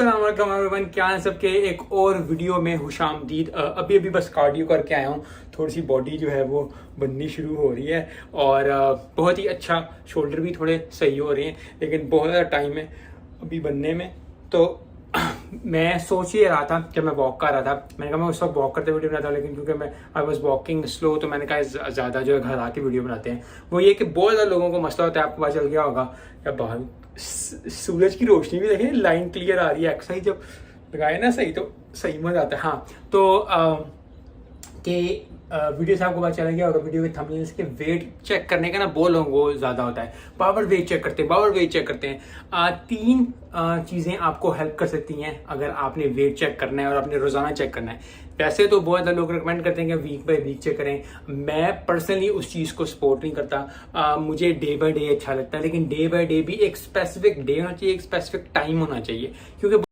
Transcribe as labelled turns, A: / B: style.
A: अस्सलाम वालेकुम एवरीवन, क्या है सबके एक और वीडियो में खुशामदीद। अभी बस कार्डियो करके आया हूँ। थोड़ी सी बॉडी जो है वो बननी शुरू हो रही है और बहुत ही अच्छा, शोल्डर भी थोड़े सही हो रहे हैं, लेकिन बहुत ज़्यादा टाइम है अभी बनने में। तो मैं सोच ही रहा था जब मैं वॉक कर रहा था, मैंने कहा मैं उस वक्त वॉक करते वीडियो बनाता हूँ, लेकिन क्योंकि मैं आई वॉज वॉकिंग स्लो, तो मैंने कहा ज़्यादा जो है घर आके वीडियो बनाते हैं। वो ये कि बहुत ज़्यादा लोगों को मसला होता है, आपको पता चल गया होगा या बाहर सूरज की रोशनी भी देखें, लाइन क्लियर आ रही है। एक्सरसाइज जब लगाए ना सही तो सही मजा आता है। हाँ, तो कि वीडियो से आपको पता चला गया होगा, वीडियो के थंबनेल से, वेट चेक करने का ना बहुत लोगों को ज़्यादा होता है। पावर वेट चेक करते हैं। तीन चीज़ें आपको हेल्प कर सकती हैं अगर आपने वेट चेक करना है और आपने रोज़ाना चेक करना है। वैसे तो बहुत ज़्यादा लोग रिकमेंड करते हैं कि वीक बाय वीक चेक करें। मैं पर्सनली उस चीज़ को सपोर्ट नहीं करता। मुझे डे बाय डे अच्छा लगता है, लेकिन डे बाय डे भी एक स्पेसिफिक डे होना चाहिए, एक स्पेसिफिक टाइम होना चाहिए, क्योंकि